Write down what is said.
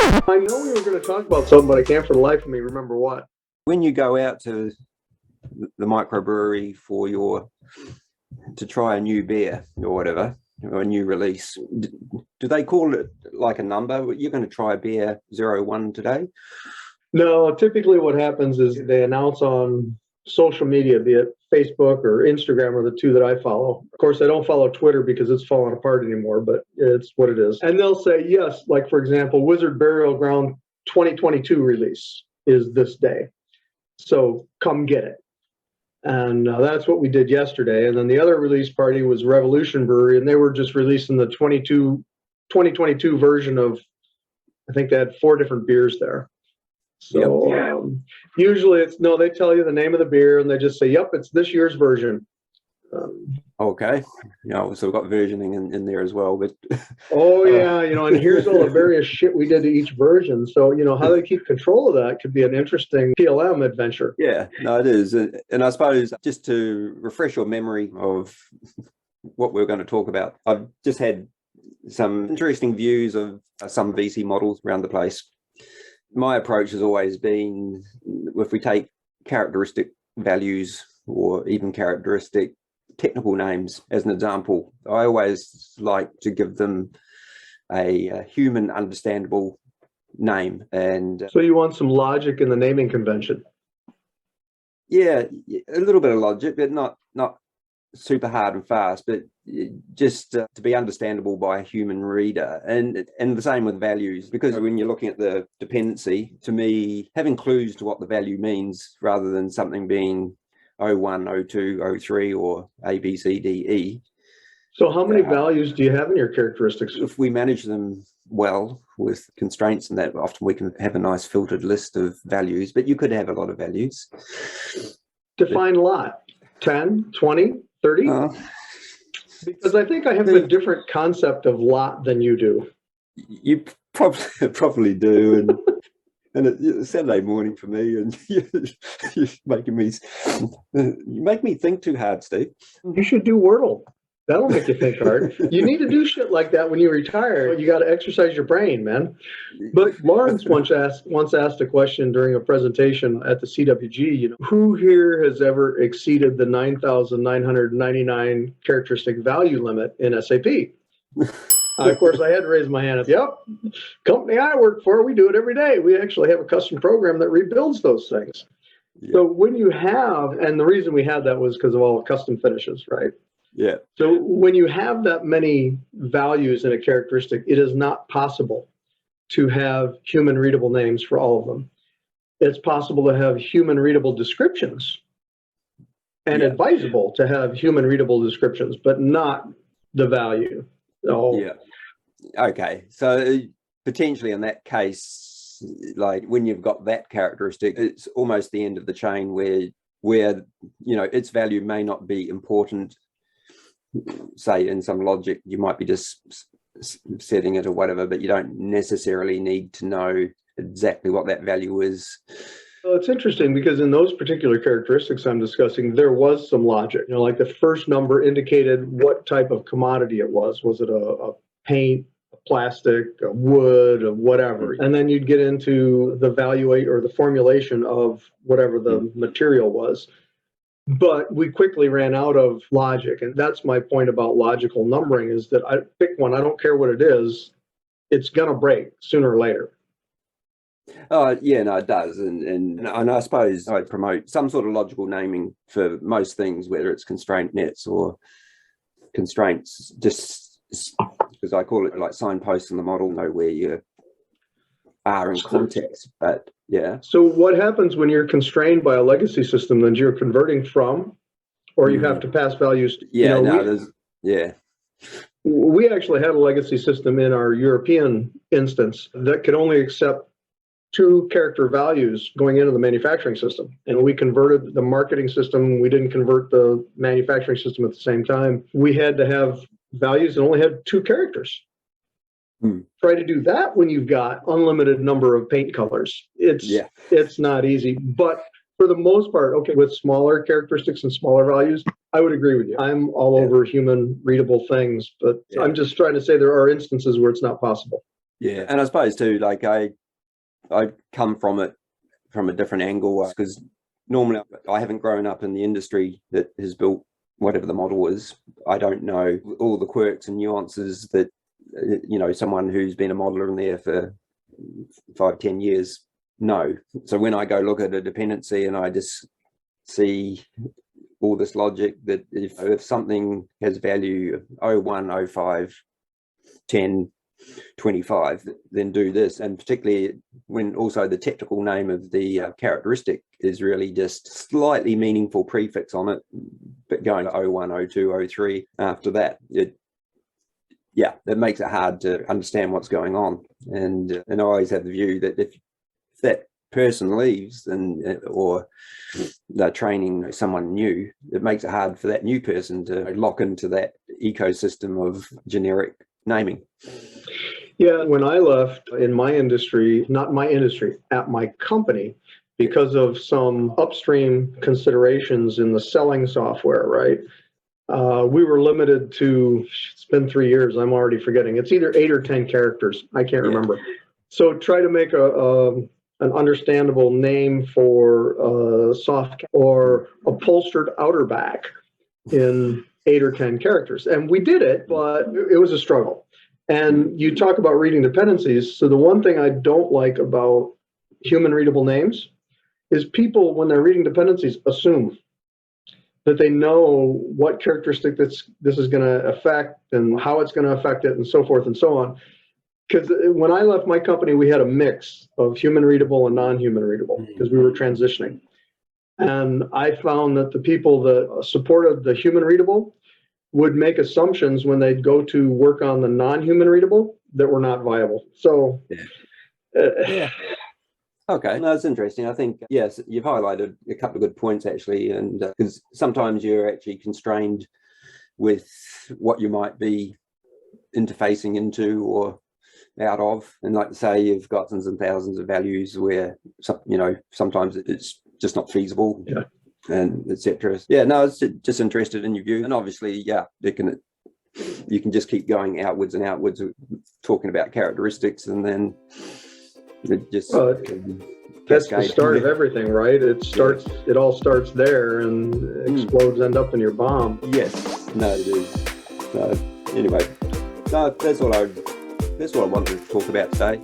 I know we were going to talk about something, but I can't for the life of me remember what. When you go out to the microbrewery to try a new beer or whatever, or a new release, do they call it like a number? You're going to try beer 01 today? No, typically what happens is they announce on social media, be it Facebook or Instagram are the two that I follow. Of course, I don't follow Twitter because it's falling apart anymore, but it's what it is. And they'll say, yes, like for example, Wizard Burial Ground 2022 release is this day. So come get it. And that's what we did yesterday. And then the other release party was Revolution Brewery, and they were just releasing the 2022 version of, I think they had 4 different beers there. So usually they tell you the name of the beer and they just say, yep, it's this year's version. Okay. So we've got versioning in there as well. But oh yeah, and here's all the various shit we did to each version. So, how they keep control of that could be an interesting PLM adventure. Yeah, no, it is. And I suppose just to refresh your memory of what we're going to talk about, I've just had some interesting views of some VC models around the place. My approach has always been, if we take characteristic values or even characteristic technical names as an example, I always like to give them a human understandable name. And so you want some logic in the naming convention? Yeah, a little bit of logic, but not super hard and fast, but just to be understandable by a human reader. And the same with values, because when you're looking at the dependency, to me, having clues to what the value means rather than something being 01, 02, 03 or A, B, C, D, E. So how many values do you have in your characteristics? If we manage them well with constraints and that, often we can have a nice filtered list of values, but you could have a lot of values. Define lot. 10, 20, 30? Because I think I have a different concept of lot than you do. You probably do, and it's Saturday morning for me, and you're making me. You make me think too hard, Steve. You should do Wordle. That'll make you think hard. You need to do shit like that when you retire. You got to exercise your brain, man. But Lawrence once asked a question during a presentation at the CWG, who here has ever exceeded the 9,999 characteristic value limit in SAP? Of course, I had to raise my hand. Yep, company I work for, we do it every day. We actually have a custom program that rebuilds those things. Yeah. So when you have, and the reason we had that was because of all the custom finishes, right? Yeah. So when you have that many values in a characteristic, it is not possible to have human readable names for all of them. It's possible to have human readable descriptions and advisable to have human readable descriptions, but not the value. Oh. Yeah. Okay. So potentially in that case, like when you've got that characteristic, it's almost the end of the chain where its value may not be important. Say in some logic, you might be just setting it or whatever, but you don't necessarily need to know exactly what that value is. Well, it's interesting because in those particular characteristics I'm discussing, there was some logic. Like the first number indicated what type of commodity it was. Was it a paint, a plastic, a wood, or whatever? And then you'd get into the valuate or the formulation of whatever the material was. But we quickly ran out of logic. And that's my point about logical numbering, is that I pick one, I don't care what it is, it's going to break sooner or later. Yeah, no, it does. And I suppose I promote some sort of logical naming for most things, whether it's constraint nets or constraints, just because I call it like signposts in the model, know where you are in context. But yeah. So what happens when you're constrained by a legacy system that you're converting from, or you have to pass values? We actually had a legacy system in our European instance that could only accept 2 character values going into the manufacturing system. And we converted the marketing system. We didn't convert the manufacturing system at the same time. We had to have values that only had 2 characters. Try to do that when you've got unlimited number of paint colors. It's not easy, but for the most part, okay, with smaller characteristics and smaller values, I would agree with you. I'm all over human readable things, but I'm just trying to say there are instances where it's not possible. Yeah, and I suppose too, like I come from it from a different angle because normally I haven't grown up in the industry that has built whatever the model is. I don't know all the quirks and nuances that someone who's been a modeler in there for 5-10 years know. So when I go look at a dependency and I just see all this logic that if something has value 01, 05, 10, 25, then do this. And particularly when also the technical name of the characteristic is really just slightly meaningful prefix on it, but going to 01, 02, 03 after that, it makes it hard to understand what's going on. And I always have the view that if that person leaves or they're training someone new, it makes it hard for that new person to lock into that ecosystem of generic naming. Yeah, when I left in my industry, not my industry, at my company, because of some upstream considerations in the selling software, right? We were limited to, it's been 3 years, I'm already forgetting. It's either 8 or 10 characters. I can't remember. So try to make an understandable name for soft or upholstered outer back in 8 or 10 characters. And we did it, but it was a struggle. And you talk about reading dependencies. So the one thing I don't like about human readable names is people, when they're reading dependencies, assume that they know what characteristic this is going to affect and how it's going to affect it and so forth and so on. Because when I left my company, we had a mix of human readable and non-human readable because we were transitioning. And I found that the people that supported the human readable would make assumptions when they'd go to work on the non-human readable that were not viable. So, Okay, no, that's interesting. I think, yes, you've highlighted a couple of good points actually, and because sometimes you're actually constrained with what you might be interfacing into or out of, and like say you've got thousands and thousands of values where sometimes it's just not feasible. Yeah. And etc. Yeah, no, I was just interested in your view, and obviously, you can just keep going outwards and outwards, talking about characteristics, and then it just that's the start of everything, right? It all starts there and explodes, end up in your bomb. Yes, no, it is. Anyway, no, that's all I wanted to talk about today.